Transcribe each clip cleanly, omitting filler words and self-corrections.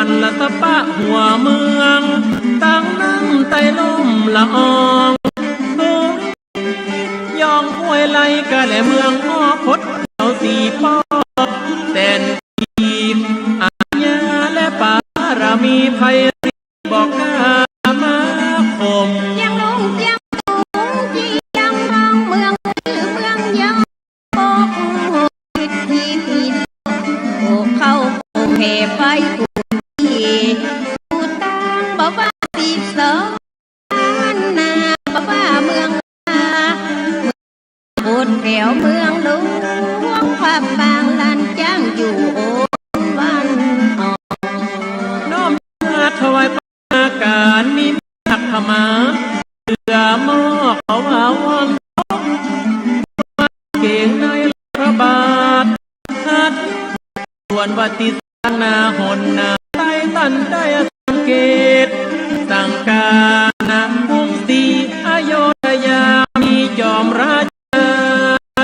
วันละสะปะหัวเมืองตั้งนั่งไต่ลมละอองยองห้วยไหลกะและเมืองอ้อพดเอาสีป้อแต่นทีอาญาและปารามีภัยบอกกามาคมยังลงยังตุงที่ยังมองเมืองคือเมืองยังโอ้โหที่โอ้เข้าโอเคไฟกูที่กูตั้งบอกว่าตีสองนาบอกว่าเมืองโอดแถวเมืองหลวงความบางลันจ้างอยู่โอวันน้อมมาถวายปาการนิพักขมาเสือหม้อเขาหาวอนเก่งในพระบาททัดส่วนวัติสนาหนนาใต้ตันได้สังเกตสังกานาภูมิสีอโยธยามีจอมราช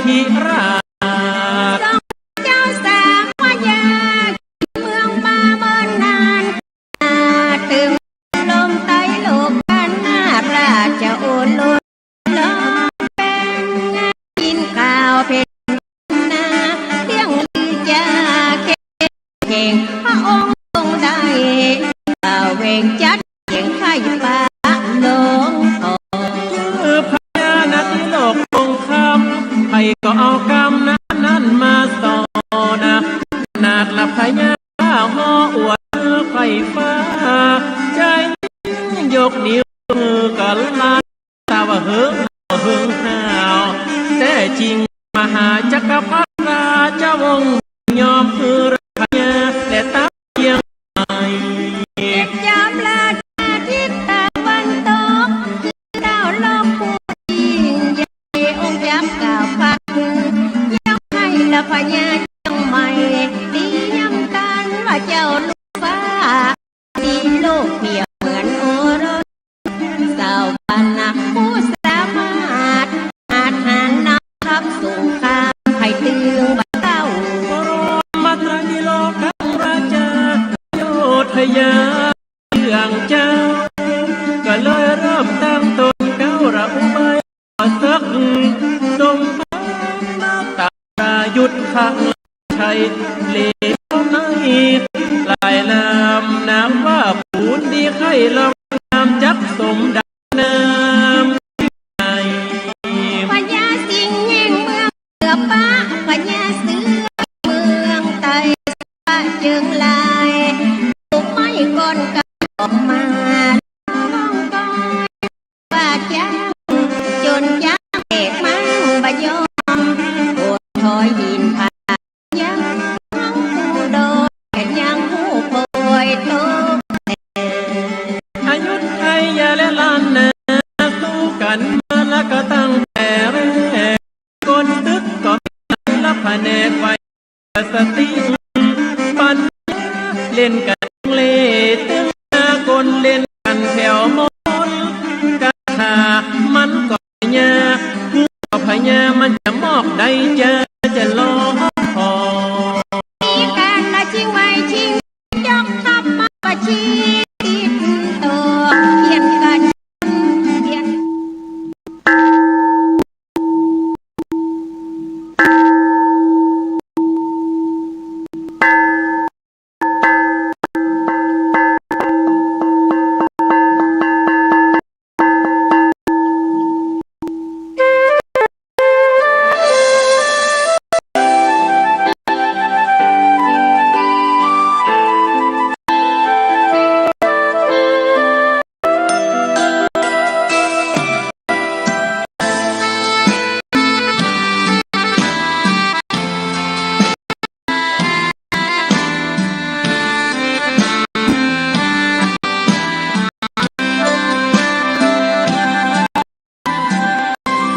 ธิราชเจ้าสามพญาเมืองมาเมินนานถึงลมไต้โลกกันนาราชโอรสล้อเป็นกินข้าวเผ็ดนาเลี้ยงลือจาเก่งพระองค์ทรงได้เวงจัดเก่งไข่ปลาลงคือพญานาทีโลกคงคำใครก็เอากรรมนั้นมาสอนนาดละพญาห่ออวดไฟฟ้าใจยกนิ้วมือกันลาตาว่าเฮิงห่าวแต่จริงมหาจักรพรรดิราชวงศ์ยอมคือพญาแต่ตาเพียงยามลาทิศตะวันตกคือดาวโลกผู้ยิ่งใหญ่องค์ยักษ์กล่าวพักยังให้ละพญายังไม่ดีย้ำกันว่าเจ้าลูกฟ้าดีโลกเปรียบเหมือนโอรสสาวบ้านนาผู้สามารถอาจหารนำทัพสงครามให้ตึงบ้าเต้าบรมไตรโลกราชาโยธยาเรื่องเจ้าก็เลยเริ่มตั้งตนเก้าระอุบายสักสมบัติตารายุทธขังชัยเลวในหลายนามน้ำว่าปูนดีไข่ลองนำจักสมดังน้ำพญาสิงห์แห่งเมืองเสือป้าพญาเสือเมืองไต้ป้าจึงลายถูกไม้ก้อนกันออกมาล่องก้อยว่าจ้างจนยักษ์เอกมังบยอมโอดถอยหินผายังทั้งผู้โดนยังผู้ป่วยโตอยุธยาและล้านนาสู้กันมาแล้วก็ตั้งแต่แรกคนตึกก็มีละแผนกไว้สติปัญเล่นกันเล่ตึงคนเล่นกันแถวมนกะหามันก็ยากผู้ก็พญามันจะมอบได้จะรอพอมีการละชิงไว้ชิงยกทัพมาประชิดตัวเพียนกันเพียน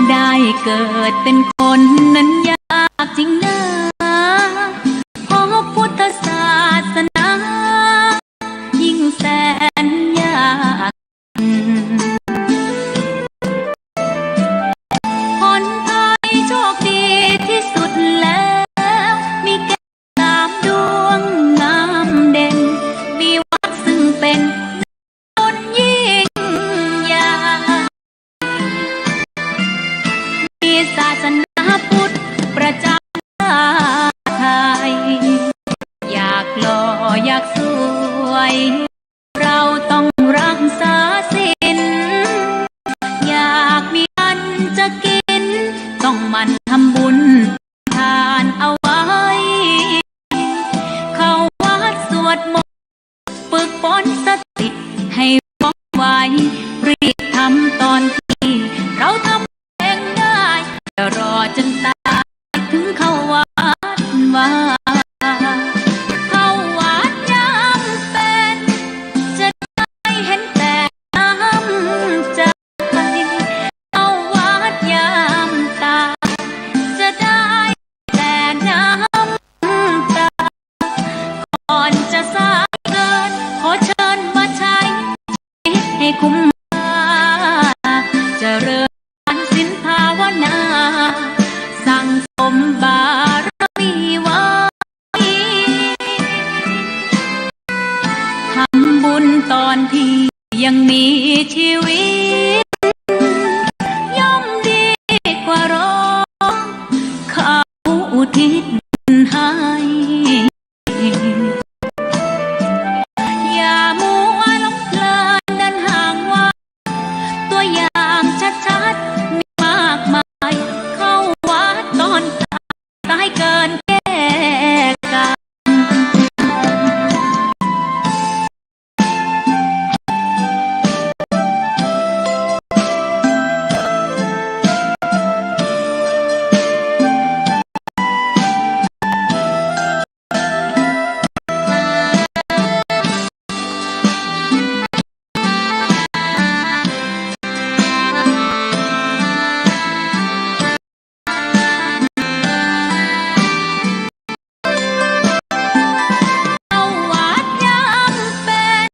ได้เกิดเป็นคนนั้นยากจริงนะเพราะพุทธศาสนายิ่งแสนยากคนไทยโชคดีที่สุดแล้วมีแก้วสามดวงงามเด่นมีวั อยากสวยเราต้องรักษาศีลอยากมีอันจะกินต้องหมั่นทำบุญทานเอาไว้เข้าวัดสวดมนต์ฝึกฝนสติให้ว่องไวรีบทำตอนที่เราทำเองได้อย่ารอจนตายถึงเข้าวัดว่าเข้าวัดยามเป็นจะได้เห็นแต่น้ำใจเข้าวัดยามตายจะได้แต่น้ำตาก่อนจะสายเกินขอเชิญมาใช้ให้คุ้มค่าเจริญศีลภาวนาสั่งสมบารมีไว้ทำบุญตอนที่ยังมีชีวิตย่อมดีกว่ารอเขาอุทิศบุญให้อย่ามัวหลงเพลินเดินห่างว่าตัวอย่างชัดๆมีมากมายเข้าวัดตอนตายเกินแก้กรรมเข้าวัดยามเป็น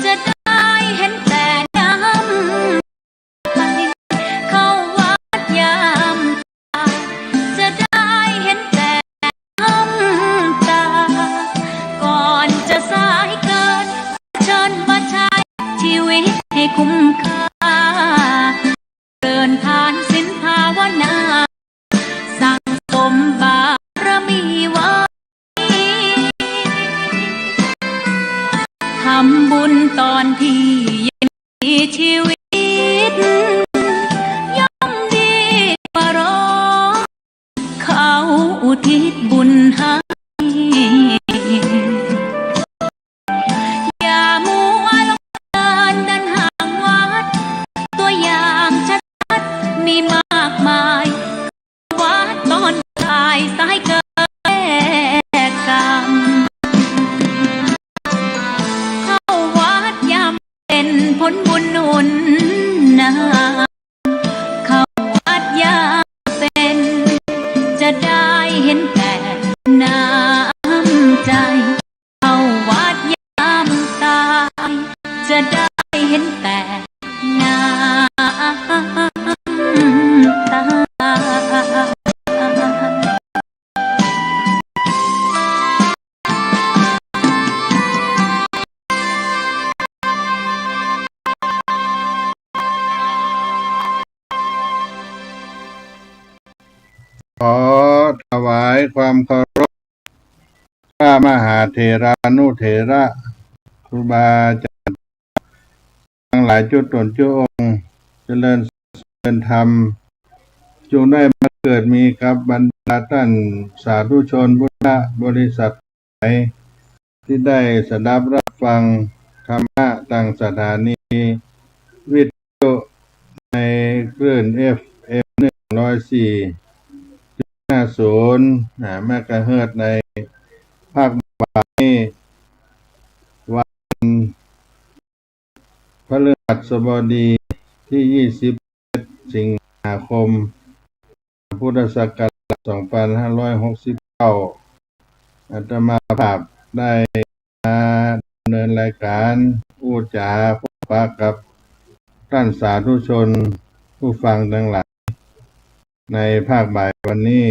จะได้เห็นแต่น้ำใจเข้าวัดยามตายจะได้เห็นแต่น้ำตาก่อนจะสายเกินเชิญมาใช้ชีวิตให้คุ้มค่าเดินทานศีลภาวนาสั่งสมบารมีไว้ทำบุญตอนที่ยังมีชีวิตย่อมดีกว่ารอเขาอุทิศบุญให้อย่ามัวหลงเพลินเดินห่างวัดตัวอย่างชัดๆมีมากมายวัดตอนตายสายเกินแก้กรรมเข้าวัดยามเป็นผลบุญหนุนนำเข้าวัดยามเป็นจะได้เห็นแต่น้ำใจเข้าวัดยามตายจะได้เห็นแต่น้ำตา ขอถวายความเคารพพระมหาเถรานุเถระครูบาอาจารย์ทั้งหลายจุดตนจุองค์เจริญธรรมจงได้มาเกิดมีกับบรรดาท่านสาธุชนพุทธบริษัทที่ได้สดับรับฟังธรรมะต่างสถานีวิทยุในคลื่น FM 104.50 เมกะเฮิรตซ์ในภาคบ่ายวันพฤหัสบดีที่ 21 สิงหาคม พุทธศักราช 2569 อาตมาภาพได้มาดำเนินรายการพูดจาพบปะกับท่านสาธุชนผู้ฟังทั้งหลายในภาคบ่ายวันนี้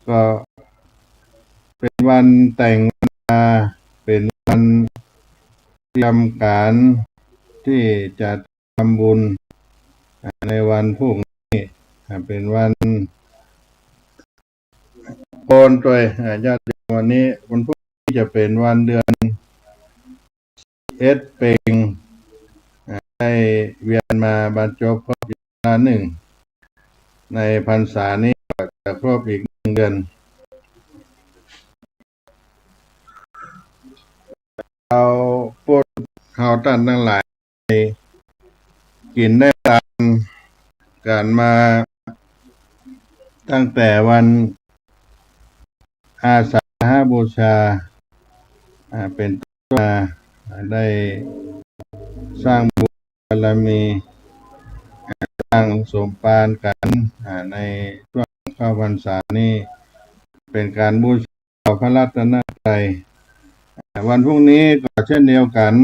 ก็เป็นวันแต่งงานเป็นวันเตรียมการที่จะทำบุญในวันพรุ่งนี้เป็นวันโกนตัวญาติวันนี้วันพรุ่งนี้ จะเป็นวันเดือนเอ็ดเพ็งได้เวียนมาบรรจบครบเวลาหนึ่งในพรรษานี้ก็จะครบอีก1 เดือนเราพูดเขาท่านทั้งหลายกินได้ตามการมาตั้งแต่วันอาสาฬหบูชาเป็นต้นมาได้สร้างบุญบารมีสร้างสมภารกันในช่วงเข้าพรรษานี้เป็นการบูชาพระรัตนตรัยวันพรุ่งนี้ก็เช่นเดียวกัน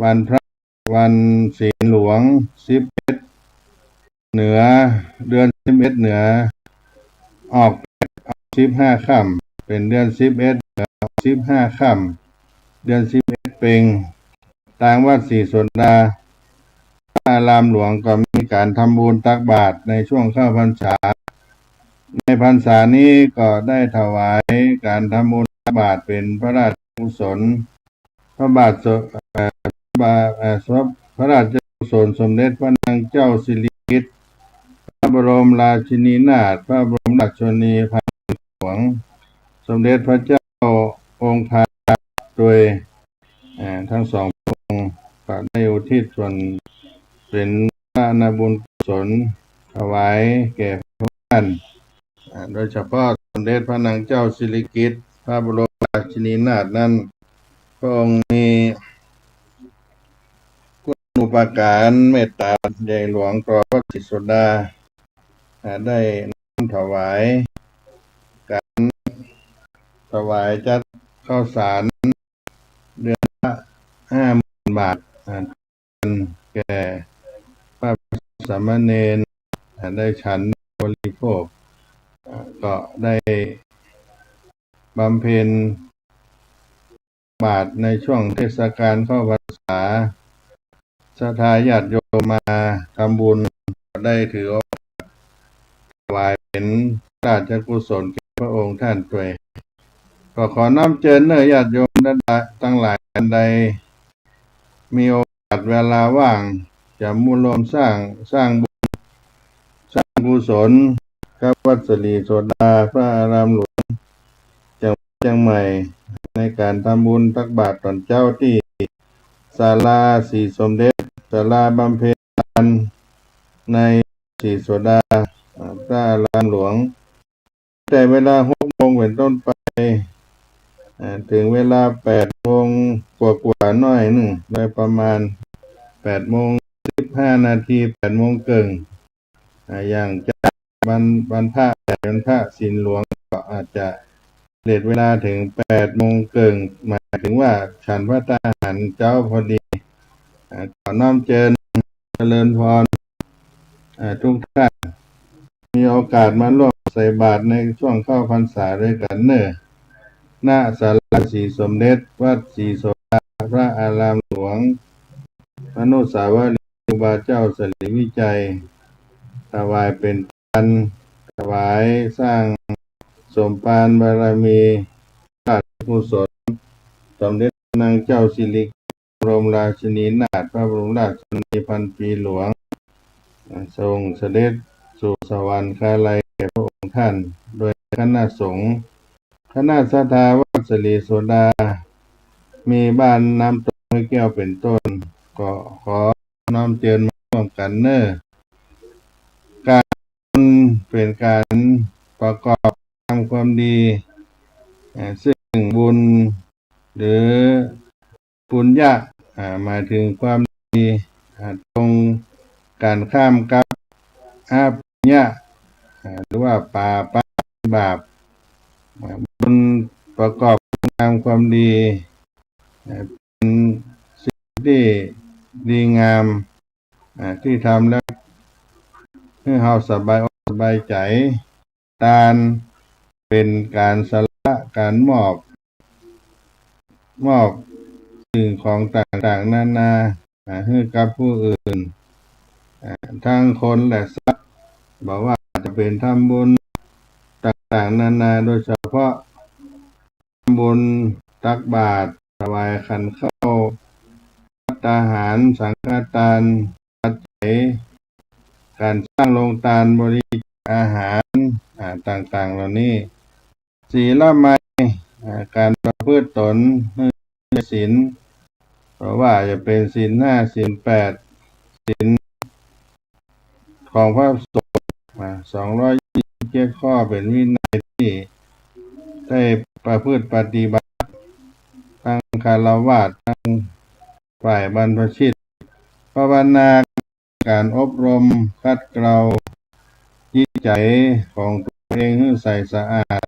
วันพระวันศีลหลวง11เหนือเดือน11เหนือออก15ค่ำเป็นเดือน11เหนือออก15ค่ำเดือน11เพ็งทางวัดศรีสนดาอารามหลวงก็มีการทำบุญตักบาตรในช่วงเข้าพรรษาในพรรษานี้ก็ได้ถวายการทำบุญตักบาตรเป็นพระราชกุศลพระบาทพระราชกุศลสมเด็จพระนางเจ้าสิริกิติ์พระบรมราชินีนาถพระบรมราชชนนีพันหลวงสมเด็จพระเจ้าองค์พระโดยทั้งสองพระองค์ก็ได้อุทิศส่วนเป็นพระอบุญกุศลถวายแก่พระท่านโดยเฉพาะสมเด็จพระนางเจ้าสิริกิติ์พระบรมราชินีนาถนั้นพระองค์มีคุณูปการเมตตาใหญ่หลวงต่อพระศรีสนดาได้นำถวายการถวายจัดข้าวสารเดือนละ50,000 บาทแก่พระสามเณรได้ฉันบริโภคก็ได้บำเพ็ญบาตรในช่วงเทศกาลเข้าพรรษาศรัทธาญาติโยมมาทำบุญได้ถือโอกาสถวายเป็นราชกุศลแก่พระองค์ท่านด้วยก็ขอน้อมเชิญเนื้อญาติโยมทั้งหลายท่านใดมีโอกาสเวลาว่างจะมุ่งรวมสร้างบุญสร้างกุศลกับวัดศรีโสดาพระอารามหลวงจังหวัดเชียงใหม่ในการทำบุญตักบาตรตอนเจ้าที่ศาลาศรีสมเด็จศาลาบำเพ็ญทานในศรีโสดาพระอารามหลวงแต่เวลา6 โมงเป็นต้นไปถึงเวลา8 โมงกว่าๆหน่อยหนึ่งโดยประมาณ8 โมง 15 นาที8 โมงครึ่งอย่างจะวันพระศีลหลวงก็อาจจะเลทเวลาถึง8 โมงครึ่งหมายถึงว่าฉันพระทหารเจ้าพอดีขอน้อมเจริญพรทุกท่านมีโอกาสมาร่วมใส่บาตรในช่วงเข้าพรรษาด้วยกันเนอะหน้าศาลาศรีสมเด็จวัดศรีโสดาพระอารามหลวงอนุสาวรีย์ครูบาเจ้าสิริวิจัยถวายเป็นการถวายสร้างสมภารบารมีราชกุศลสมเด็จพระนางเจ้าสิริกิติ์บรมราชินีนาถพระบรมราชชนนีพันปีหลวงทรงเสด็จสู่สวรรคาลัยแก่พระองค์ท่านโดยคณะสงฆ์คณะศรัทธาวัดศรีโสดามีบ้านน้ำตกห้วยแก้วเป็นต้นก็ขอน้อมเชิญมาร่วมกันเนอะการเป็นการประกอบทำความดีซึ่งบุญหรือปุญญะหมายถึงความดีตรงการข้ามกับอาปุญญะหรือว่าปาปะบาปบุญประกอบทำความดีเป็นสิ่งที่ดีงามที่ทำแล้วให้เราสบายอกสบายใจทานเป็นการสละการมอบสิ่งของต่างๆนานาให้กับผู้อื่นทั้งคนและสัตว์บอกว่าจะเป็นทำบุญต่างๆนานาโดยเฉพาะ ำบุญตักบาตรถวายขันข้าวภัตตาหารสังฆทานปัจจัยการสร้างโรงทานบริจาคอาหารต่างๆเหล่านี้ศีลไมยการประพฤติตนให้ศีลเพราะว่าจะเป็นศีล5ศีล8ศีลของพระสงฆ์227ข้อเป็นวินัยที่ได้ประพฤติปฏิบัติทั้งฆราวาสทั้งฝ่ายบรรพชิตภาวนาการอบรมคัดเกลาจิตใจของตัวเองให้ใสสะอาด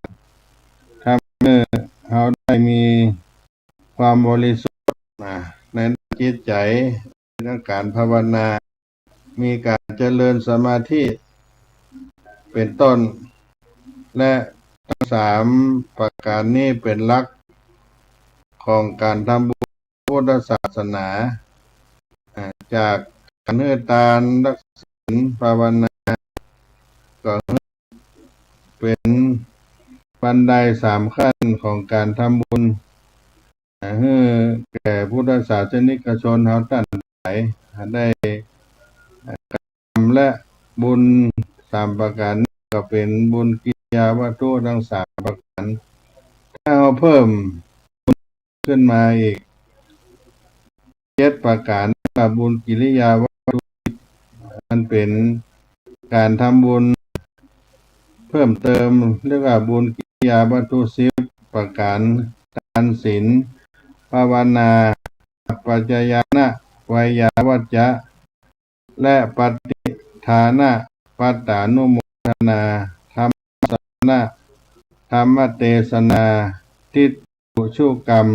ทำให้เขาได้มีความบริสุทธิ์ในจิตใจในการภาวนามีการเจริญสมาธิเป็นต้นและทั้ง3ประการนี้เป็นหลักของการทำบุญพุทธศาสนาจากการให้ทานรักศีลภาวนาก็เป็นบันได3ขั้นของการทำบุญให้แก่พุทธศาสนิกชนเฮาท่านหลายได้ทำและบุญ3ประการนี้ก็เป็นบุญกิริยาวัตถุทั้ง3ประการถ้าเราเพิ่มขึ้นมาอีก7ประการบุญกิริยาวัตถุมันเป็นการทำบุญเพิ่มเติมเรียกว่าบุญกิริยาวัตถุ10ประการทานศีลภาวนาปัจจยานะไวยาวัจจะและปฏิทานะปัตตานุโมทนาธรรมสนะธรรมเทศนาทิฏฐุชุกรรม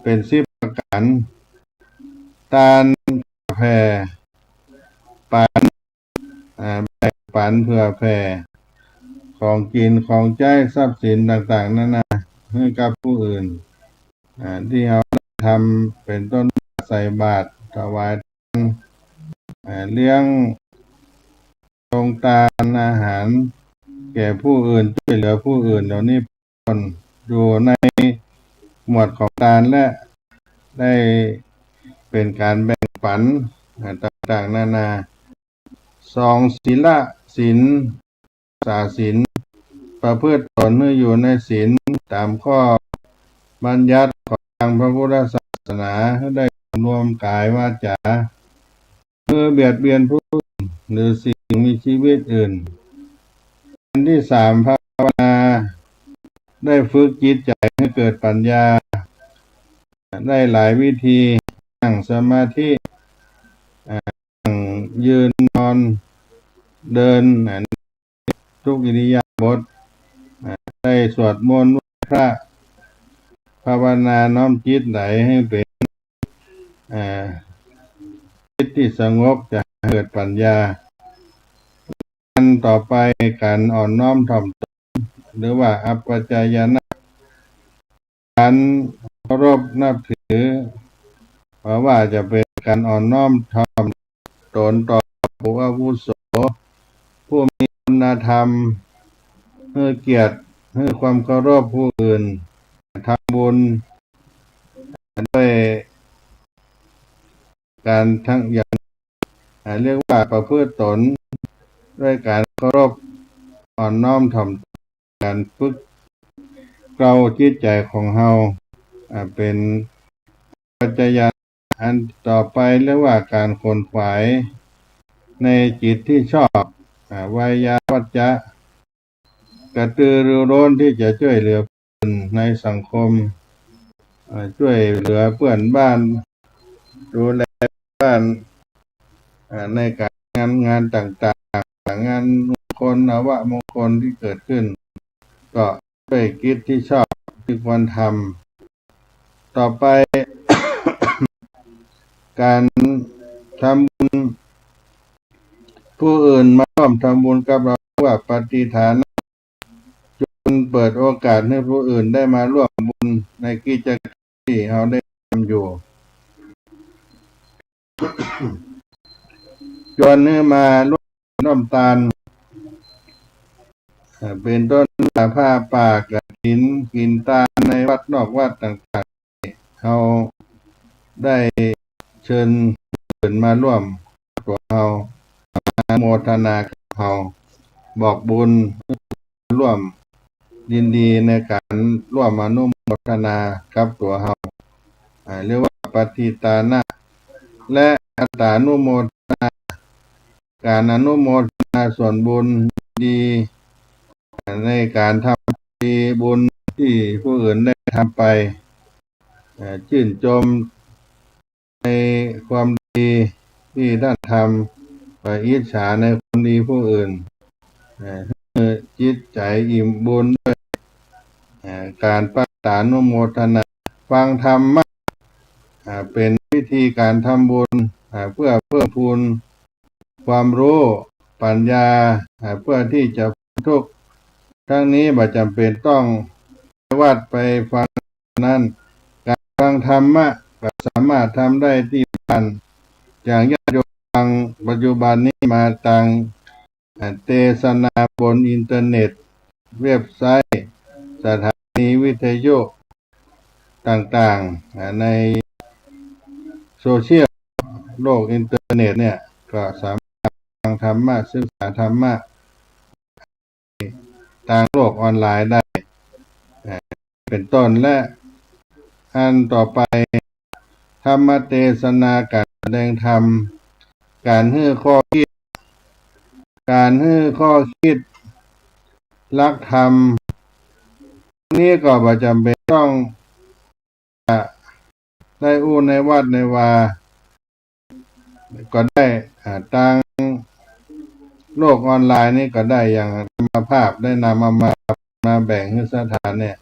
เป็น10ประการทานแผ่ปันแบ่งปันเพื่อแผ่ของกินของใช้ทรัพย์สินต่างๆนั่นให้กับผู้อื่นที่เขาทำเป็นต้นใส่บาตรถวายเลี้ยงโรงทานอาหารแก่ผู้อื่นช่วยเหลือผู้อื่นเหล่านี้เป็นอยู่ในหมวดของทานและได้เป็นการแบ่งปันต่างๆนานา2ศีลศีลสาศีลประพฤติตนให้อยู่ในศีลตามข้อบัญญัติของทางพระพุทธศาสนาให้ได้รวมกายวาจาเพื่อเบียดเบียนผู้อื่นหรือสิ่งมีชีวิตอื่นอันที่3ภาวนาได้ฝึกจิตใจให้เกิดปัญญาได้หลายวิธีนั่งสมาธิยืนนอนเดินทุกอิริยาบถได้สวดมนต์ไหว้พระภาวนาน้อมจิตไหลให้เป็นจิตที่สงบจะเกิดปัญญาอันต่อไปการอ่อนน้อมถ่อมตนหรือว่าอัปปจายนะการเคารพนับถือเพราะว่าจะเป็นการอ่อนน้อมถ่อมตนต่อผู้อาวุโสผู้มีคุณธรรมให้เกียรติให้ความเคารพผู้อื่นทำบุญด้วยการทั้งอย่างเรียกว่าประพฤติตนด้วยการเคารพอ่อนน้อมถ่อมการฝึกเกลาจิตใจของเฮาเป็นปัจจัยอันต่อไปเรียกว่าการขวนขวายในจิตที่ชอบวายาวัจจะกระตือรือร้นที่จะช่วยเหลือคนในสังคมช่วยเหลือเพื่อนบ้านดูแลบ้านในการงานต่างๆงานมงคลนวมงคลที่เกิดขึ้นก็ด้วยกิจที่ชอบที่ควรทำต่อไป การทำบุญผู้อื่นมาร่วมทำบุญกับเราว่าปฏิฐานะจนเปิดโอกาสให้ผู้อื่นได้มาร่วมบุญในกิจกรรมที่เราได้ทำอยู่ จนให้มาร่วมทาน เป็นต้นผ้าป่ากฐินกินตาในวัดนอกวัดต่างๆเราได้เชิญมาร่วมตัวเราอนุโมทนากับเราบอกบุญร่วมยินดีในการร่วมอนุโมทนากับตัวเราเรียกว่าปฏิตานะและอัตตานุโมทนาการอนุโมทนาส่วนบุญดีในการทำดีบุญที่ผู้อื่นได้ทำไปชื่นชมในความดีที่ท่านทำไปอิจฉาในความดีผู้อื่นจิตใจอิ่มบุญด้วยการปฏิตานุโมทนาฟังธรรมะเป็นวิธีการทำบุญเพื่อเพิ่มพูนความรู้ปัญญาเพื่อที่จะทุกข์ทั้งนี้บ่จำเป็นต้องไปวัดไปฟังนั้นการฟังธรรมะก็สามารถทำได้ที่บ้านอย่างญาติโยมฟังปัจจุบันนี้มาต่างเทศนาบนอินเทอร์เน็ตเว็บไซต์สถานีวิทยุต่างๆในโซเชียลโลกอินเทอร์เน็ตเนี่ยก็สามารถฟังธรรมะศึกษาธรรมะทางโลกออนไลน์ได้เป็นต้นและอันต่อไปธรรมเทศนาการแสดงธรรมการให้ข้อคิดลักธรรมนี้ก็บ่จำเป็นต้องได้อู้ในวัดในวาก็ได้ทางโลกออนไลน์นี่ก็ได้อย่างธรรมภาพได้นำมาแบ่งให้สถานเนี่ย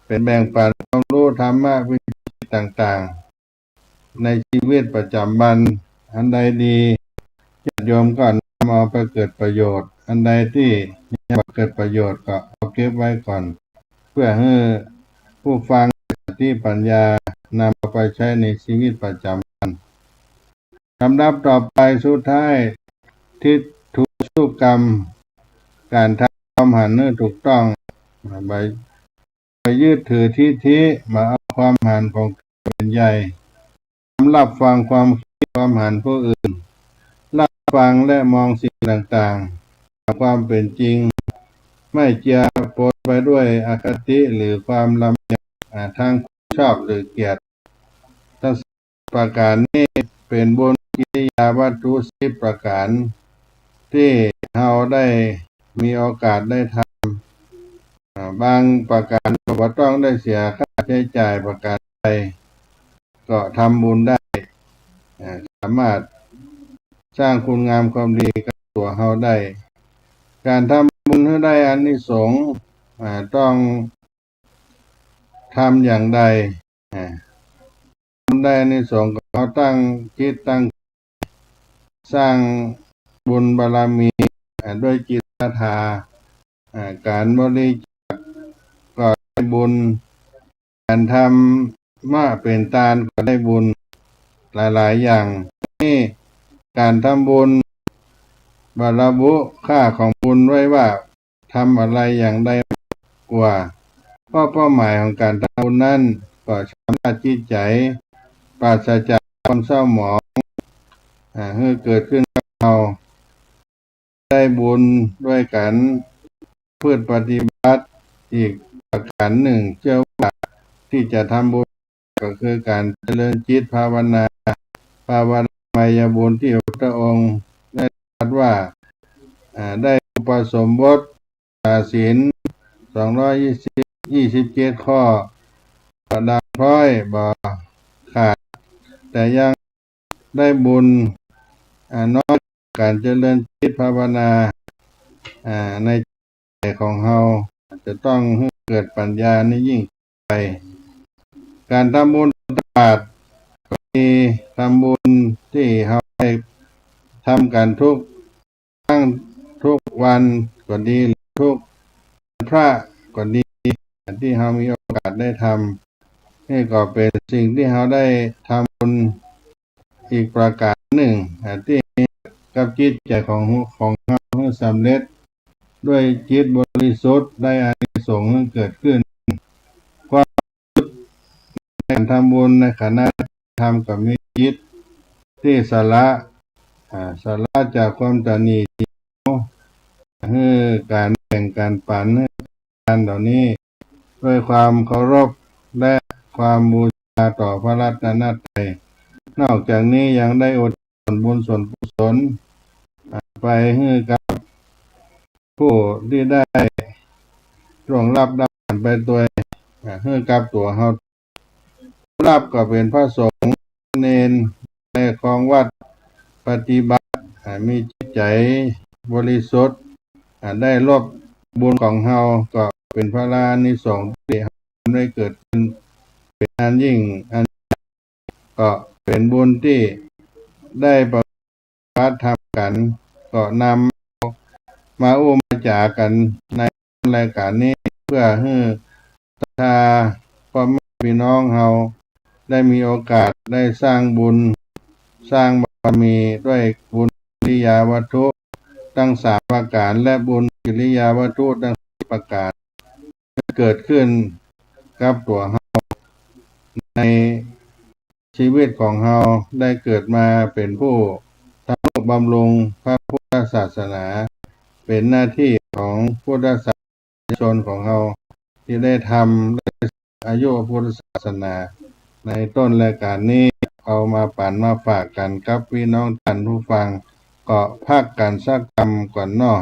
เป็นแบ่งปันความรู้ธรรมะวิธีต่างๆในชีวิตประจำวันอันใดดีญาติโยมก็นำเอาไปเกิดประโยชน์อันใดที่ยังไม่เกิดประโยชน์ก็เอาเก็บไว้ก่อนเพื่อให้ผู้ฟังที่ปัญญานำเอาไปใช้ในชีวิตประจำวันลำดับต่อไปสุดท้ายทิฏฐุสุกรรมการทำความหันให้ถูกต้องไปยึดถือทิฏฐิมาเอาความหันของเป็นใหญ่รับฟังความคิดความหันผู้อื่นรับฟังและมองสิ่งต่างๆตามความเป็นจริงไม่เจือปนไปด้วยอคติหรือความลำเอียงทางชอบหรือเกลียดทั้งประการนี้เป็นบุญกิริยาวัตถุ10ประการที่เราได้มีโอกาสได้ทำบางประการก็ต้องได้เสียค่าใช้จ่ายประการใดก็ทำบุญได้สามารถสร้างคุณงามความดีกับตัวเราได้การทำบุญให้ได้อานิสงส์ต้องทำอย่างใดทำได้อานิสงส์ก็ตั้งจิตตั้งสร้างบุญบารมีด้วยจิตศรัทธาการบริจาคก็ได้บุญการทำมาเป็นทานก็ได้บุญหลายๆอย่างนี่การทำบุญบรรลุค่าของบุญไว้ว่าทำอะไรอย่างใดกว่าเพราะเป้าหมายของการทำบุญนั้นก็ชำระจิตใจปราศจากความเศร้าหมองให้เกิดขึ้นกับเราได้บุญด้วยกันพืชปฏิบัติอีกประการหนึ่งเชื่อว่าที่จะทำบุญก็คือการเจริญจิตภาวนาไมยบุญที่พระองค์ได้ตรัสว่าได้อุปสมบทศีล227ข้อประดับพร้อยบ่ขาดแต่ยังได้บุญน้อยการเจริญจิตภาวนาในใจของเราจะต้องให้เกิดปัญญานี้ยิ่งไปการทำบุญตักบาตรก็มีทำบุญที่เราได้ทำกันทุกครั้งทุกวันก็ดีทุกพระก็ดีที่เรามีโอกาสได้ทำนี่ก็เป็นสิ่งที่เราได้ทำบุญอีกประการหนึ่งที่กับจิตใจของเราให้สำเร็จ ด้วยจิตบริสุทธิ์ได้อานิสงส์เกิดขึ้นความการทำบุญในขณะทำกับมิจิตที่สละจากความตนีทีเหนียวคือการแบ่งการปันการเหล่านี้ด้วยความเคารพและความบูชาต่อพระรัตนตรัยนอกจากนี้ยังได้อุทิศส่วนบุญส่วนกุศลไปให้กับผู้ที่ได้ร่วงรับได้ไปตัวให้กับตัวเฮารับก็เป็นพระสงฆ์เนนในของวัดปฏิบัติมีจิตใจบริสุทธิ์ได้รบบุญของเฮาก็เป็นพระรานิสงส์ที่ได้เกิดขึ้นเป็นอันยิ่งอันก็เป็นบุญที่ได้ประพฤติทำกันก็นำมาอุ้มมาจากกันในรายการนี้เพื่อให้ศรัทธาพ่อแม่พี่น้องเฮาได้มีโอกาสได้สร้างบุญสร้างบารมีด้วยบุญกิริยาวัตถุทั้ง3ประการและบุญกิริยาวัตถุทั้ง4ประการเกิดขึ้นกับตัวเฮาในชีวิตของเฮาได้เกิดมาเป็นผู้ทำนุบำรุงพระพุทธศาสนาเป็นหน้าที่ของพุทธศาสนิกชนของเฮาที่ได้ทำได้อายุพุทธศาสนาในต้นรายการนี้เอามาปั่นมาฝากกันกับพี่น้องท่านผู้ฟังก็ภาคกันสักกรรมก่อนเนาะ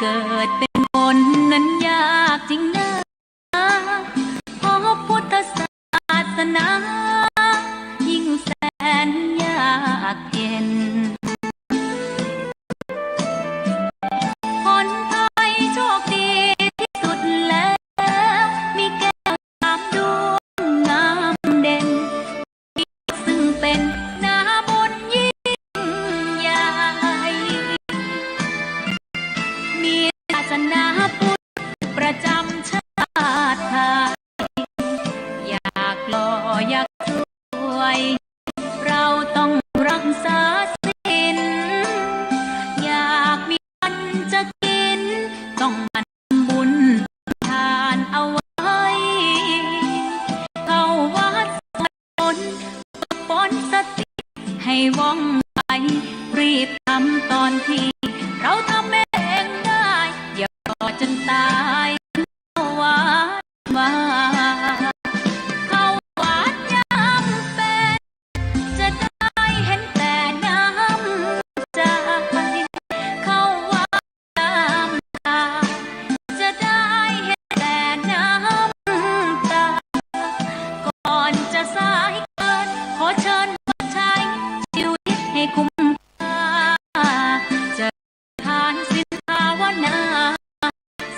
เกิดเป็นคนนั้นยากจริงนะเพราะพุทธศาสนายิ่งแสนยากเย็นคนไทยโชคดีที่สุดแล้วมีแก้ว3 ดวงงามเด่นซึ่งเป็นนาบุญยิ่งใหญ่มีศาสนาพุทธประจำชาติไทยอยากหล่ออยากสวยเราต้องรักษาศีลอยากมีวันจะกินต้องหมั่นบุญทานเอาไว้เข้าวัดสวดมนต์ฝึกฝนสติให้ว่องไวรีบทำตอนที่เราทำเองได้อย่ารอจนตายวัดมาเข้าวัดยามเป็นจะได้เห็นแต่น้ำใจเข้าวัดยามตายจะได้เห็นแต่น้ำตาก่อนจะสายเกินขอเชิญมาใช้ชีวิตให้คุ้มค่าจะทานศีลภาวนา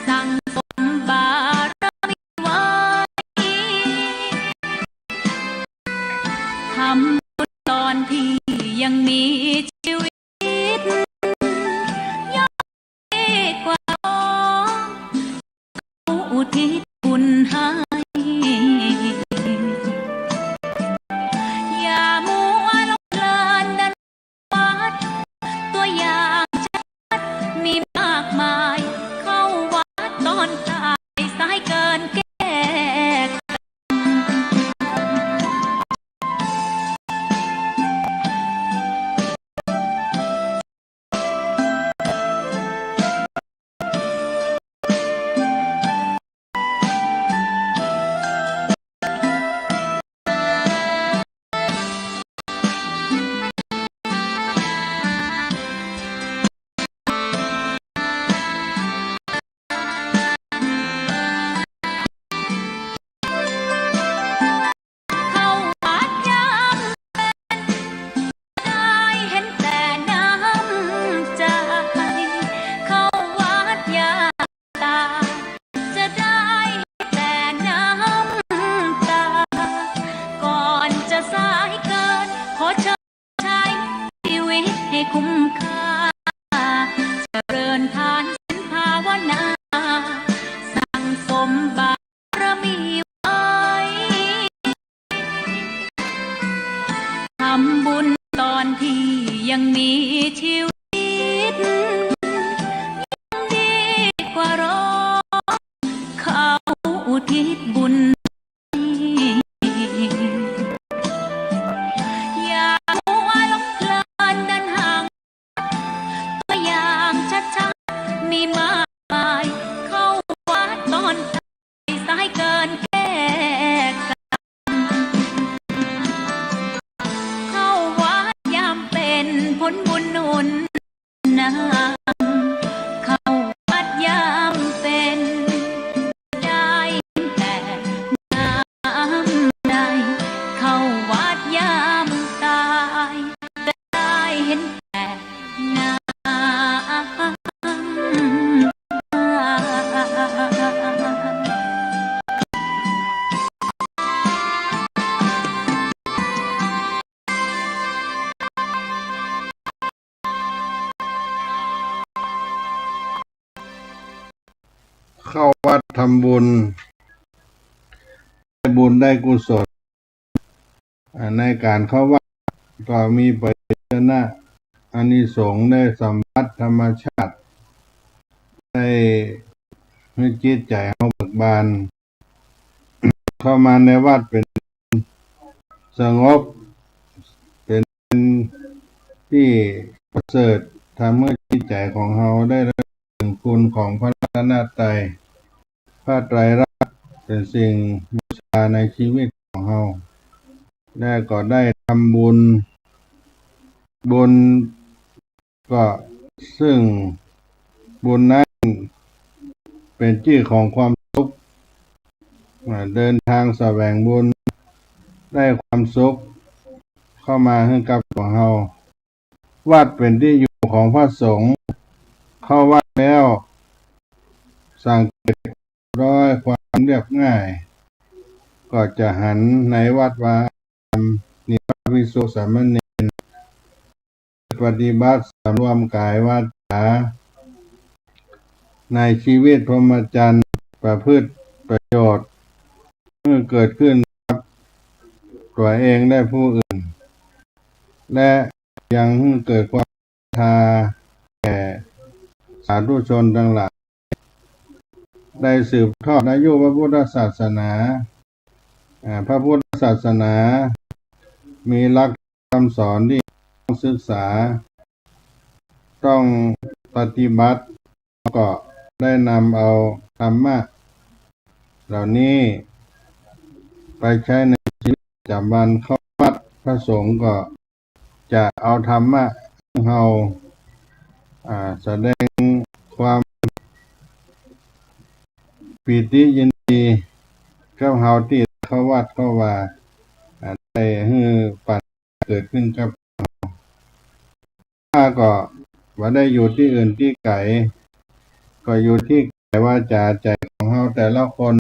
สั่งสมบารมีไว้ งเข้าวัดยามเป็นได้แต่น้ำใจเข้าวัดยามตายได้เห็นแต่น้ำ เข้าวัดทำบุญได้บุญได้กุศลในการเข้าวัดก็มีประโยชน์นะอานิสงส์ได้สัมผัสธรรมชาติได้ให้จิตใจเราเบิกบานเข้ามาในวัดเป็นสงบเป็นที่ประเสริฐทำให้จิตใจของเราได้ระลึกถึงคุณของพระรัตนตรัยพระไตรลักษณ์เป็นสิ่งบูชาในชีวิตของเราและก็ได้ทำบุญก็ซึ่งบุญนั้นเป็นชื่อของความสุขเดินทางแสวงบุญได้ความสุขเข้ามาให้กับของเราวัดเป็นที่อยู่ของพระสงฆ์เข้าวัดแล้วสังเกตร้อยความเรียบง่ายก็จะหันในวัดว่านิพพานภิกษุสามเณรปฏิบัติสำรวมกายวาจาในชีวิตพรหมจรรย์ประพฤติประโยชน์เมื่อเกิดขึ้นกับตัวเองได้ผู้อื่นและยังเกิดความศรัทธาแก่สาธุชนทั้งหลายได้สืบทอดอายุพระพุทธศาสนาพระพุทธศาสนามีหลักคำสอนที่ต้องศึกษาต้องปฏิบัติก็ได้นำเอาธรรมะเหล่านี้ไปใช้ในชีวิตประจำวันเข้าวัดพระสงฆ์ก็จะเอาธรรมะของเราแสดงความปีติยินดีกับเราที่เข้าวัดเข้าว่าได้ให้ปัจจัยเกิดขึ้นกับถ้าก็ว่าได้อยู่ที่อื่นที่ไกลก็อยู่ที่กายวาจาใจของเราแต่ละคน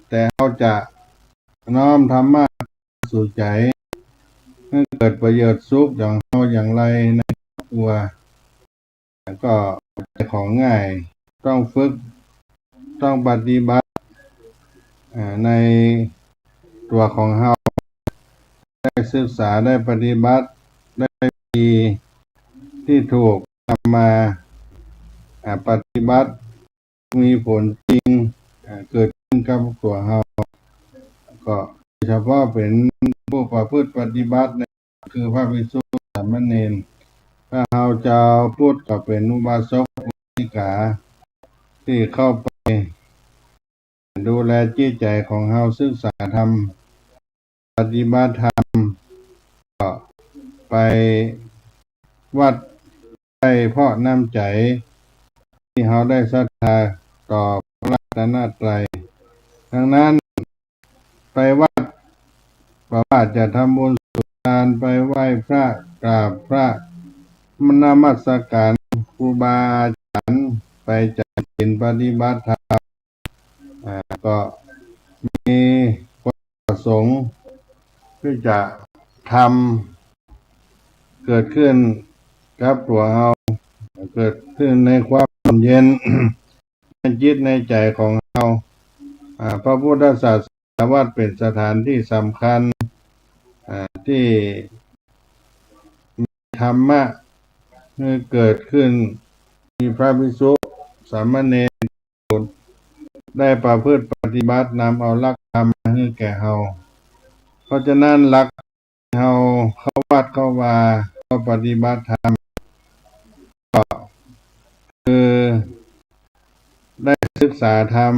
แต่เราจะน้อมธรรมะสู่ใจให้เกิดประโยชน์สุขอย่างเราอย่างไรในตัวก็เป็นของง่ายต้องฝึกต้องปฏิบัติในตัวของเราได้ศึกษาได้ปฏิบัติได้ดีที่ถูกนำมาปฏิบัติมีผลจริงเกิดขึ้นกับตัวเราก็เฉพาะเป็นผู้ประพฤติปฏิบัติคือพระภิกษุสามเณรถ้าเราจะพูดก็เป็นอุบาสกอุบาสิกาที่เข้าไปดูแลจิตใจของเราศึกษาธรรมปฏิบัติธรรมก็ไปวัดไปเพราะน้ำใจที่เราได้ศรัทธาต่อพระรัตนตรัยดังนั้นไปวัดประว่าจะทำบุญสุทานไปไหว้พระกราบพระนมัสการครูบาอาจารย์ไปจัดกินปฏิบัติธรรมก็มีความประสงค์ที่จะทำเกิดขึ้นกับตัวเราเกิดขึ้นในความเย็น ในจิตในใจของเราพระพุทธศาสนาวัดเป็นสถานที่สำคัญที่มีธรรมะเกิดขึ้นมีพระภิกษุสามเณรได้ประพฤติปฏิบัตินำเอาหลักธรรมมาให้แก่เราเพราะฉะนั้นหลักเราเข้าวัดเข้าวาเข้าปฏิบัติธรรมก็คือได้ศึกษาธรรม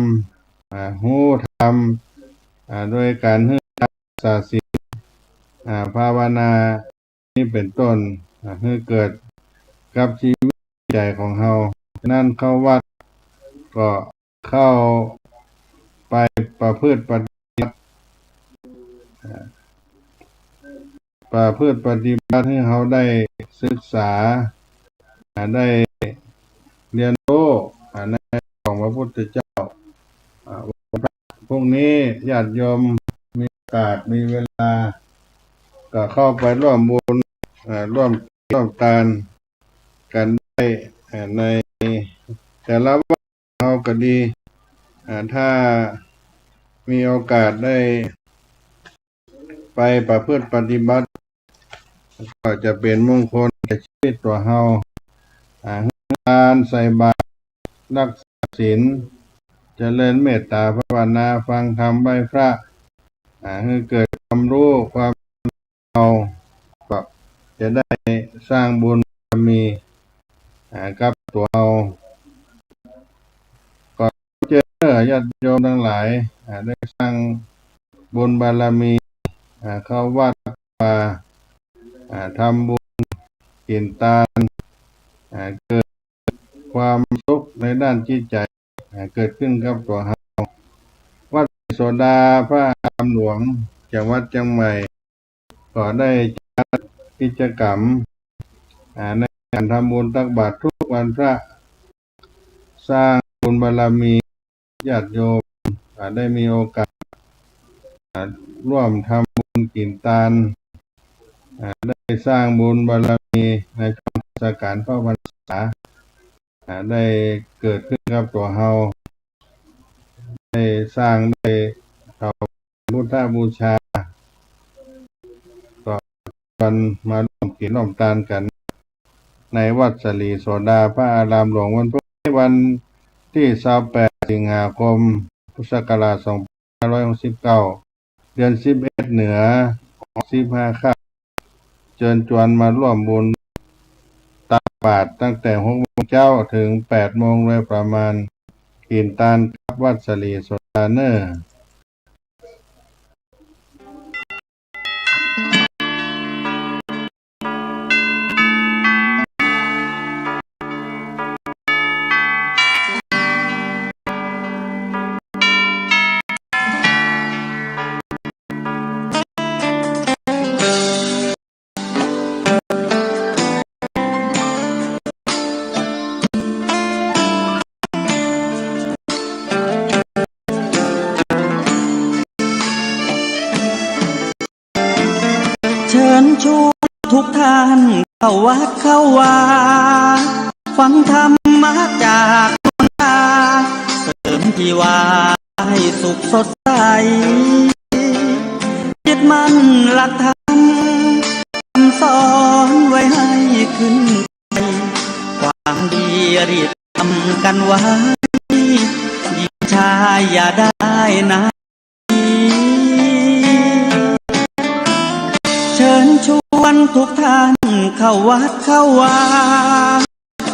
รู้ธรรมโดยการให้รักษาศีลภาวนานี่เป็นต้นให้เกิดกับชีวิต ใจของเฮาฉะนั้นเข้าวัดก็เข้าไปประพฤติปฏิบัติให้เฮาได้ศึกษาได้เรียนรู้ในของพระพุทธเจ้าพวกนี้ญาติโยมมีโอกาสมีเวลาก็เข้าไปร่วมบุญร่วมทานกันได้ในแต่ละวันเฮาก็ดีถ้ามีโอกาสได้ไปประพฤติปฏิบัติก็จะเป็นมงคลแก่ชีวิตตัวเฮาการใส่บาตรรักษาศีลเจริญเมตตาภาวนาฟังธรรมไหว้พระให้เกิดความรู้ความเอาก็จะได้สร้างบุญมีกับตัวเราก็เจอญาติโยมทั้งหลายได้สร้างบุญบารมีเข้าวัดมาทำบุญกินทานเกิดความสุขในด้านจิตใจเกิดขึ้นกับตัวเราวัดโสดาพระอารามหลวงจังหวัดเชียงใหม่ก็ได้จัดกิจกรรมในการทำบุญตักบาตรทุกวันพระสร้างบุญบารมีญาติโยมได้มีโอกาสร่วมทำบุญกินทานได้สร้างบุญบารมีในช่วงเทศกาลเข้าพรรษาได้เกิดขึ้นกับตัวเฮาได้สร้างได้ทำพุทธบูชาก็วันมาร่วมกินร่วมทานกันในวัดสลีโสดาพระอารามหลวงวันพรุ่งนี้วันที่28 สิงหาคมพุทธศักราช 2569 เดือน 11 เหนือ15 ค่ำเชิญชวนมาร่วมบุญตักบาตรตั้งแต่ 6 โมงเช้าถึง 8 โมงโดยประมาณกินทานกับวัดสลีโสดาเนอร์เชิญชวนทุกท่านเข้าวัดเข้าวาฟังธรรมะจากหลวงตาเสริมที่ว่าให้สุขสดใสยึดมั่นหลักธรรมคำสอนไว้ให้ขึ้นใจความดีรีบทำกันไว้หญิงชายอย่าได้นะ เชิญชวนทุกท่านเข้าวัดเข้าวา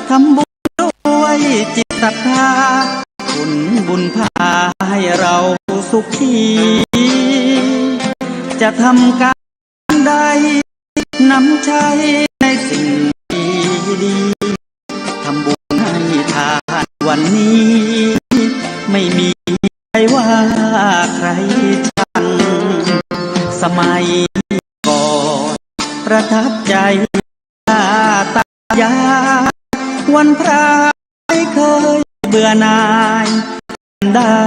ทำบุญด้วยจิตศรัทธาบุญพาให้เราสุขีจะทำการใดนำใช้ในสิ่งดีทำบุญให้ทานวันนี้ไม่มีใครว่าใครชังสมัยประทับใจตายายวันพระไม่เคยเบื่อหน่ายได้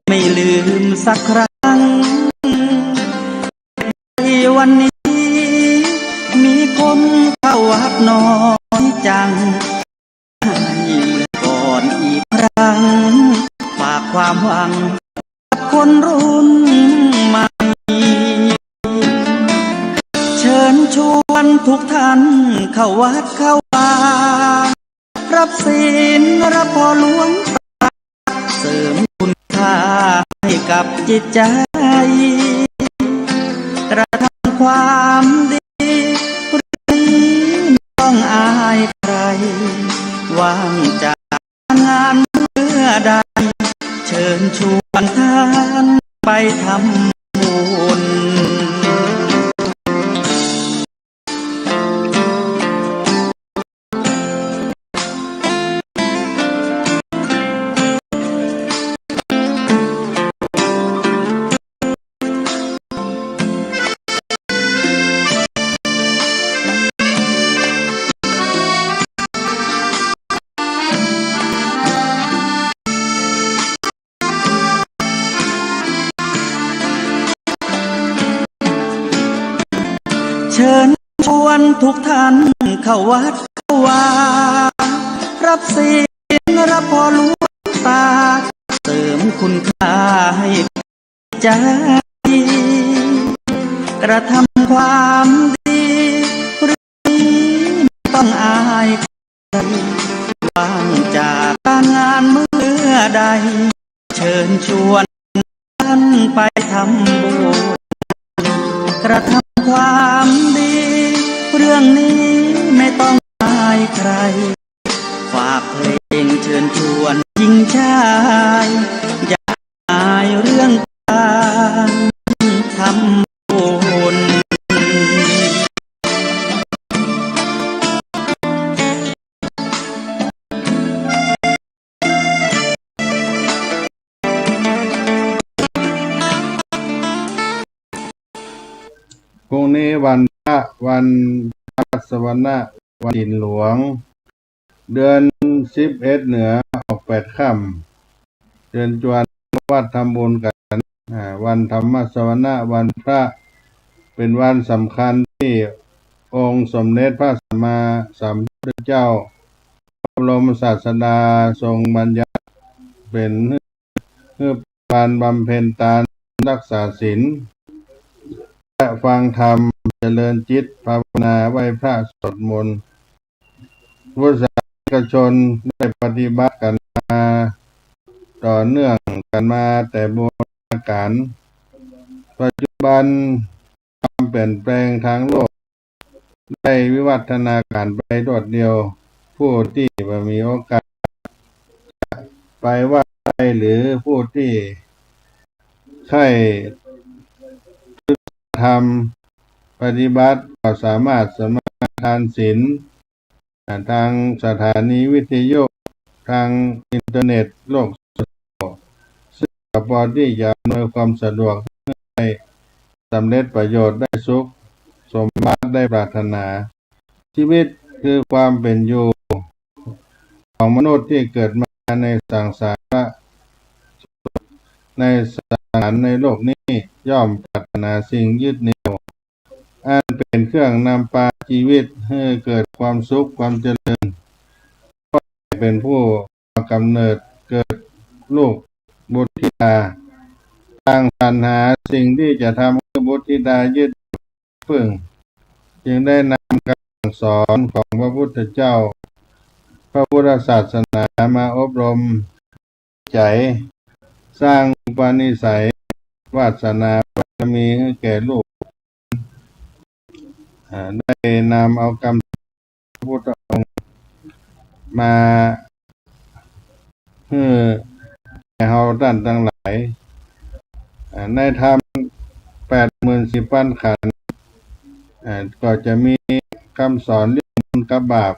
ไม่ลืมสักครั้งวันนี้มีคนเข้าวัดน้อยจังให้ก่อนอีกครั้งฝากความหวังกับคนรุ่นใหม่เชิญชวนทุกท่านเข้าวัดเข้าวารับศีลรับพรหลวงตาเสริมคุณค่าให้กับจิตใจกระทำความดีไม่ต้องอายใครว่างจากงานเมื่อใดเชิญชวนท่านไปทำบุญ ทุกท่านเข้าวัดเข้าวารับศีลรับพรหลวงตาเสริมคุณค่าให้ใจกระทำความดีเรื่องนี้ไม่ต้องอายใครว่างจากการงานเมื่อใดเชิญชวนท่านไปทำบุญกระทำความดีเรื่องนี้ไม่ต้องอายใครฝากเพลงเชิญชวนหญิงชายอย่าอายเรื่องการทำบุญ พรุ่งนี้วันพระวันพระสวรรณะวันดินหลวง เดือน11เหนือออก8ค่ำเดือนจวนวัดทำบุญกันวันธรรมสวรรณะวันพระเป็นวันสำคัญที่องค์สมเด็จพระสัมมาสัมพุทธเจ้าพระบรมศาสดาทรงบัญญัติเป็นเพื่อการบำเพ็ญทานรักษาศีลและฟังธรรมเจริญจิตภาวนาไหว้พระสวดมนต์พุทธศาสนิกชนได้ปฏิบัติกันมาต่อเนื่องกันมาแต่โบราณกาลปัจจุบันความเปลี่ยนแปลงทางโลกได้วิวัฒนาการไปรวดเดียวผู้ที่มีโอกาสไปว่าไปหรือผู้ที่ใครทำปฏิบัติก็สามารถสมาทานศีลทางสถานีวิทยุทางอินเทอร์เน็ตโลกโซเชียลซึ่งพอที่จะอำนวยความสะดวกให้สำเร็จประโยชน์ได้สุขสมบัติได้ปรารถนาชีวิตคือความเป็นอยู่ของมนุษย์ที่เกิดมาในสังสารในสถานในโลกนี้ย่อมปรารถนาสิ่งยึดเหนี่ยวอันเป็นเครื่องนำพาชีวิตให้เกิดความสุขความเจริญก็เป็นผู้กำเนิดเกิดลูกบุตรธิดาต่างสรรหาสิ่งที่จะทำให้บุตรธิดายึดพึ่งจึงได้นำคำสอนของพระพุทธเจ้าพระพุทธศาสนามาอบรมใจสร้างอุปนิสัยวาสนาบารมีให้แก่ลูกได้นำเอาคำพระพุทธองค์มาให้เราท่านทั้งหลายในธรรม84,000 ขันธ์ก็จะมีคำสอนเรื่องบุญกับบาป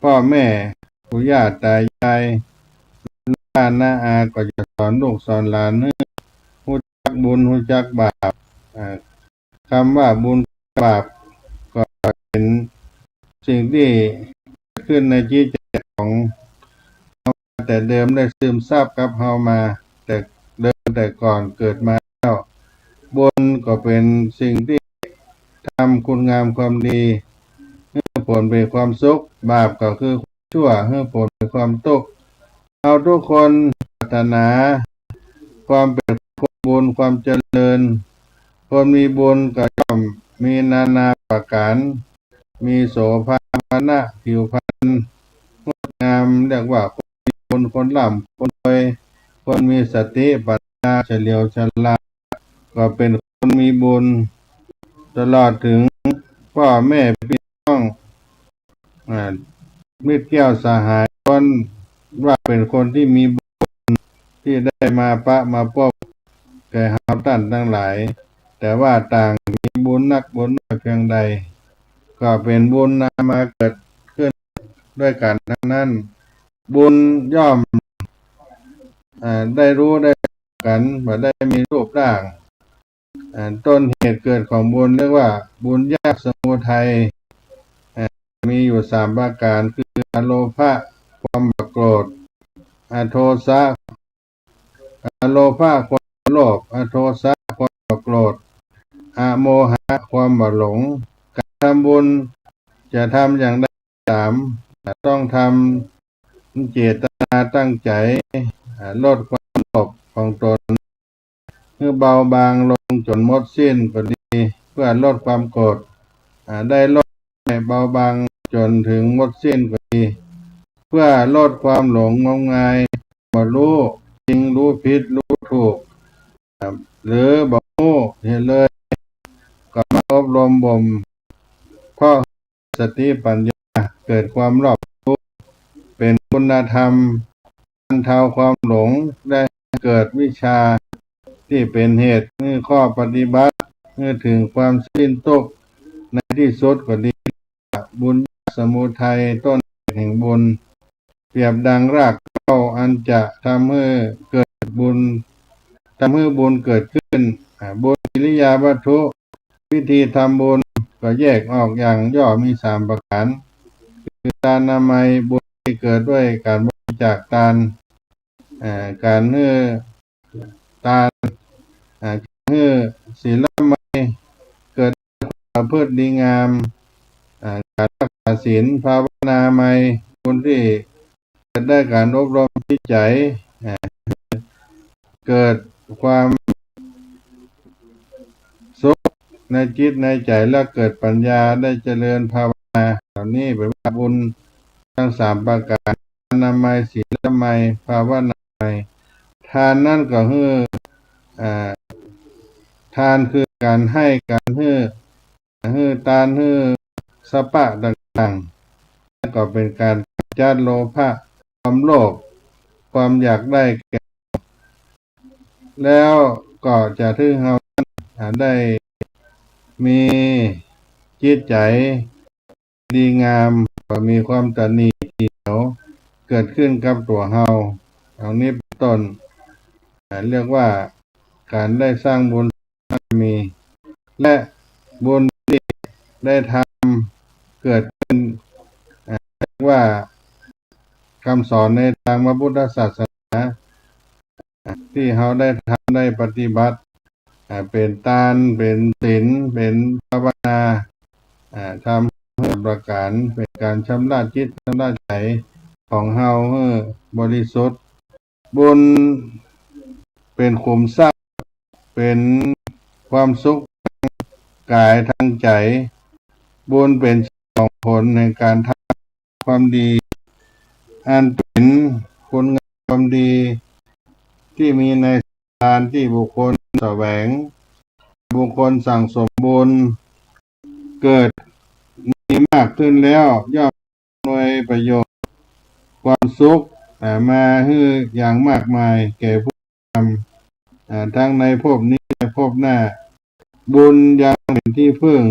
พ่อแม่ปู่ย่าตายายน้าน้าอาก็จะสอนลูกสอนหลานให้รู้จักบุญรู้จักบาปคำว่าบุญบาปก็เป็นสิ่งที่เกิดขึ้นในจิตใจของเราแต่เดิมได้ซึมซับกับเรามาแต่เดิมแต่ก่อนเกิดมาแล้วบุญก็เป็นสิ่งที่ทำคุณงามความดีให้ผลเป็นความสุขบาปก็คือชั่วให้ผลเป็นความทุกข์เราทุกคนปรารถนาความเป็นคนบุญความเจริญคนมีบุญก็ย่อมมีนานาประการมีโสภาพนะผิวพรรณงดงามเรียกว่าคนมีบุญคนร่ำคนรวยคนมีสติปัญญาเฉลียวฉลาดก็เป็นคนมีบุญตลอดถึงพ่อแม่พี่น้องมิตรแก้วสหายคนว่าเป็นคนที่มีบุญที่ได้มาปะมาพบแก่เราท่านทั้งหลายแต่ว่าต่างมีบุญนักบุญน้อยเพียงใดก็เป็นบุญนำมาเกิดขึ้นด้วยกันทั้งนั้นบุญย่อมได้รู้ได้กันว่าได้มีรูปร่างต้นเหตุเกิดของบุญเรียกว่าบุญญาสมุทัยมีอยู่3ประการคืออโลภะความโกรธอโทสะอโลภะความโลภอโทสะความโกรธอโมหะความหลงการท ำบุญจะทำอย่างใดสามต้องทำเจตนาตั้งใจลดความโลภของตนเมื่อเบาบางลงจนหมดสิ้นก็ดีเพื่อลดความโกรธได้ลดให้เบาบางจนถึงหมดสิ้นก็ดีเพื่อลดความหลงงมงายบ่รู้จริงรู้ผิดรู้ถูกหรือบ่รู้เห็นเลยก็มาอบรมบ่มเพราะสติปัญญาเกิดความรอบรู้เป็นคุณธรรมบรรเทาความหลงได้เกิดวิชาที่เป็นเหตุนี่ข้อปฏิบัตินี่ถึงความสิ้นทุกข์ในที่สุดก็ดีบุญสมุทัยต้นแห่งบุญเปรียบดังรากเหง้าอันจะทำให้เกิดบุญเกิดขึ้นบุญกิริยาวัตถุวิธีทำบุญก็แยกออกอย่างย่อมี3ประการคือทานนามัยบุญที่เกิดด้วยการบริจาคทานการให้ทานให้ศีลไมยเกิดความประพฤติดีงามการรักษาศีลภาวนาไมยบุญที่เกิดได้การอบรมจิตใจเกิดความสุขในจิตในใจและเกิดปัญญาได้เจริญภาวนาเหล่านี้เป็นว่าบุญทั้ง3ประการทานนามัยศีลไมยภาวนาไมยทานนั่นก็คือทานคือการให้การให้ทานให้สัพพะต่างๆก็เป็นการจัดโลภะความโลภความอยากได้แก่แล้วก็จะถึงเฮาได้มีจิตใจดีงามก็มีความตนีทีเหนียวเกิดขึ้นกับตัวเฮาตรงนี้เป็นต้นเรียกว่าการได้สร้างบุญมีและบุญที่ได้ทำเกิดขึ้นเรียกว่าคำสอนในทางพระพุทธศาสนาที่เฮาได้ทำได้ปฏิบัติเป็นทานเป็นศีลเป็นภาวนาทำประการเป็นการชำระจิตชำระใจของเฮาให้บริสุทธิ์บุญเป็นขุมทรัพย์เป็นความสุขกายทางใจบุญเป็นของผลในการทำความดีอันเป็นคุณงามความดีที่มีในทานที่บุคคลแสวงบุคคลสั่งสมบุญเกิดมีมากขึ้นแล้วย่อมหน่วยประโยชน์ความสุขมาให้อย่างมากมายแก่ผู้ทำทั้งในภพนี้และภพหน้าบุญยังเป็นที่พึ่ง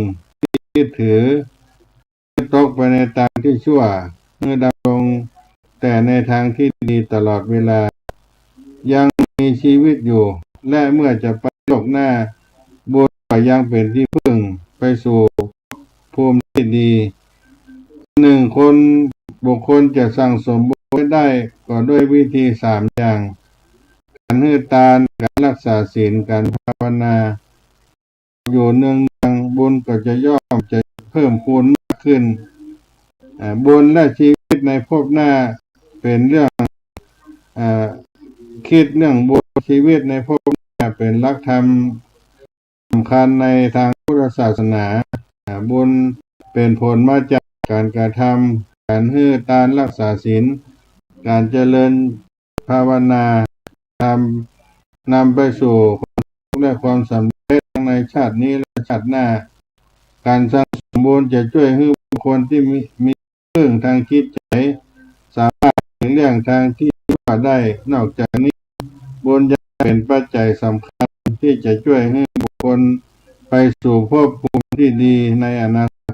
ที่ถือตกไปในทางที่ชั่วเมื่อดำรงแต่ในทางที่ดีตลอดเวลายังมีชีวิตอยู่และเมื่อจะไปโลกหน้าบุญก็ยังเป็นที่พึ่งไปสู่ภูมิที่ดีบุคคลจะสั่งสมบุญได้ก็ด้วยวิธี3อย่างการให้ทานการรักษาศีลการภาวนาอยู่เนืองบุญก็จะย่อมจะเพิ่มพูนมากขึ้นบุญและชีวิตในภพหน้าเป็นเรื่องคิดเรื่องบุญชีวิตในภพหน้าเป็นหลักธรรมสำคัญในทางพุทธศาสนาบุญเป็นผลมาจากการกระทำการให้ทานรักษาศีลการเจริญภาวนานำไปสู่ความสุขและความสำเร็จในชาตินี้และชาติหน้าการสร้างสมบูรณ์จะช่วยให้บุคคลที่มีเรื่องทางจิตใจสามารถหลีกเลี่ยงทางที่ชั่วได้นอกจากนี้บุญจะเป็นปัจจัยสำคัญที่จะช่วยให้บุคคลไปสู่ภพภูมิที่ดีในอนาคต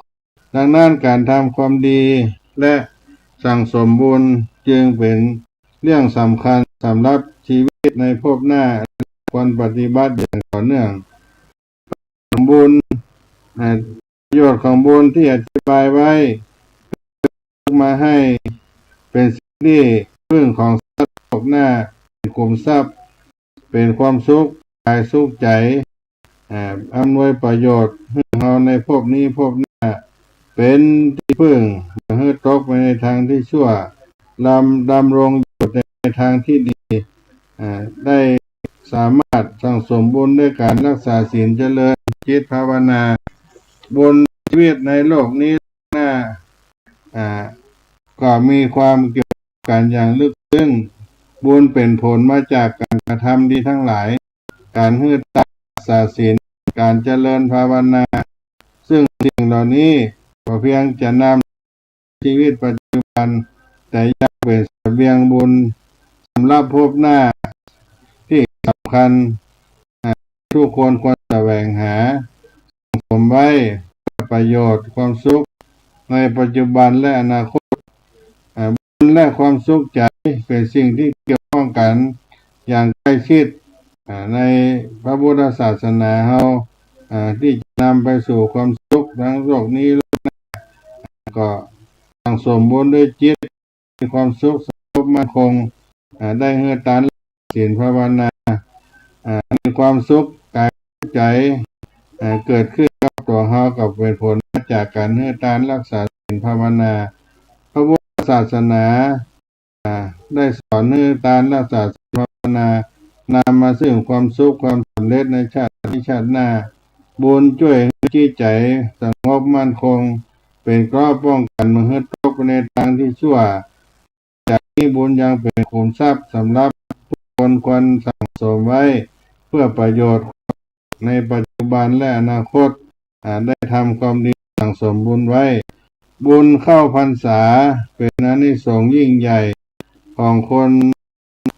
ดังนั้นการทำความดีและสั่งสมบุญจึงเป็นเรื่องสำคัญสำหรับชีวิตในภพหน้าควรปฏิบัติอย่างต่อเนื่องบุญประโยชน์ของบุญที่อธิบายไว้มาให้เป็นสิ่งที่พึ่งของสัตว์โลกหน้าเป็นขุมทรัพย์เป็นความสุขกายสุขใจอำนวยประโยชน์ให้เราในภพนี้ภพหน้า เป็นที่พึ่งให้ตกไปในทางที่ชั่วดำรงอยู่ในทางที่ดีได้สามารถสั่งสมบุญด้วยการรักษาศีลเจริญจิตภาวนาบนชีวิตในโลกนี้หน้าก็มีความเกี่ยวกันอย่างลึกซึ้งบุญเป็นผลมาจากการกระทำดีทั้งหลายการรักษาศีลการเจริญภาวนาซึ่งสิ่งเหล่านี้ก็เพียงจะนำชีวิตปัจจุบันแต่ยังเป็นเสบียงบุญสำหรับภพหน้าที่สำคัญทุกคนควรแสวงหาสมไว้ประโยชน์ความสุขในปัจจุบันและอนาคตบุญและความสุขใจเป็นสิ่งที่เกี่ยวข้องกันอย่างใกล้ชิดในพระพุทธศาสนาเฮาที่จะนำไปสู่ความสุขทั้งโลกนี้และโลกหน้าก็สั่งสมบุญด้วยจิตมีความสุขสงบมั่นคงได้เฮือตานศีลภาวนามีความสุขกายใจเกิดขึ้นกับตัวเฮากับเป็นผลมาจากการเฮือตานรักษาศีลภาวนาพระพุทธศาสนาได้สอนเฮือตานรักษาศีลภาวนานำมาซึ่งความสุขความสำเร็จในชาตินี้ชาติหน้าบุญช่วยให้จิตใจสงบมั่นคงเป็นเกราะป้องกันมนุษย์ตกในทางที่ชั่วจากนี้บุญยังเป็นขุมทรัพย์สำหรับทุกคนควรสั่งสมไว้เพื่อประโยชน์ในปัจจุบันและอนาคตได้ทำความดีสั่งสมบุญไว้บุญเข้าพรรษาเป็นอานิสงส์ยิ่งใหญ่ของคน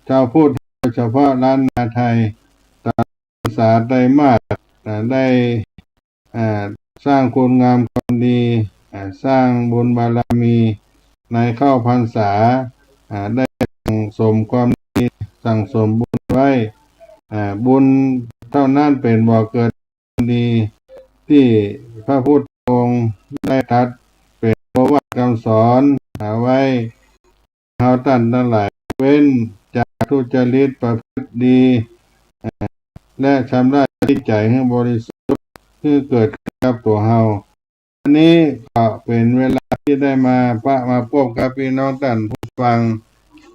ชาวพุทธโดยเฉพาะล้านนาไทยตามพรรษาไตรมาสได้สร้างคุณงามความดีสร้างบุญบารมีในเข้าพรรษาได้สั่งสมความดีสั่งสมบุญไว้บุญเท่านั้นเป็นบ่อเกิดดีที่พระพุทธองค์ได้ตรัสเป็นโอวาทคำสอนไว้เฮาท่านทั้งหลายเว้นจากทุจริตประพฤติดีและชำระจิตใจให้บริสุทธิ์คือเกิดขึ้นกับตัวเฮาอันนี้ก็เป็นเวลาที่ได้มาพบกับพี่น้องท่านผู้ฟัง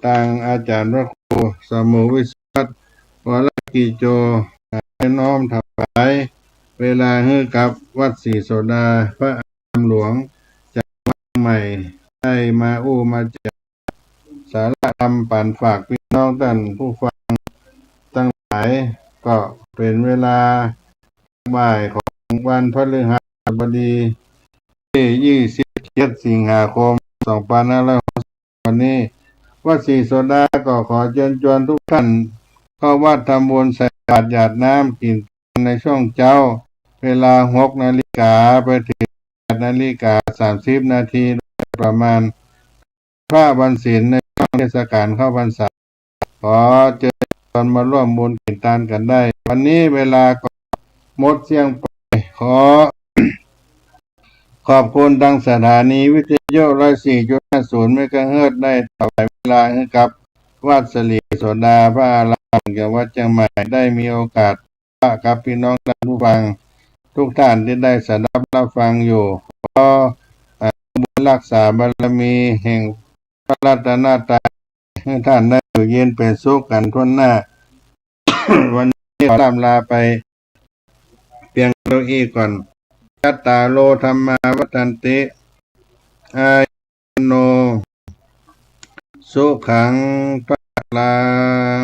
ทางอาจารย์พระครูสมุวิสัชวรกิจโจให้น้อมถวายเวลาให้กับวัดศรีโสดาพระอารามหลวงจากวัดใหม่ได้มามาแจกสาระธรรมปั่นฝากพี่น้องท่านผู้ฟังทั้งหลายก็เป็นเวลาบ่ายของวันพฤหัสบดีที่27 สิงหาคม 2560วันนี้วัดศรีโสดาก็ขอเชิญชวนทุกท่านเข้าวัดทำบุญใส่บาตรหยาดน้ำกินในช่วงเช้าเวลา 6 นาฬิกาไปถึง 8 นาฬิกา 30 นาทีประมาณพระวันศีลในช่วงเทศกาลเข้าพรรษาขอเชิญชวนมาร่วมบุญกินทานกันได้วันนี้เวลาก็หมดเสียงไปขอบคุณทางสถานีวิทยุ 104.50 เมกะเฮิรตซ์ได้ถวายเวลาให้กับวัดศรีโสดาพระอารามจังหวัดเชียงใหม่ได้มีโอกาสกับพี่น้องท่านผู้ฟังทุกท่านที่ได้สดับรับฟังอยู่ขอบุญรักษาบารมีแห่งพระรัตนตรัยให้ท่านได้อยู่เย็นเป็นสุขกันทั่วหน้า วันนี้ขอลาไปเพียงเท่านี้ก่อนยัตตาโลธรรมาวัฏันติอายุโนสุขังพลัง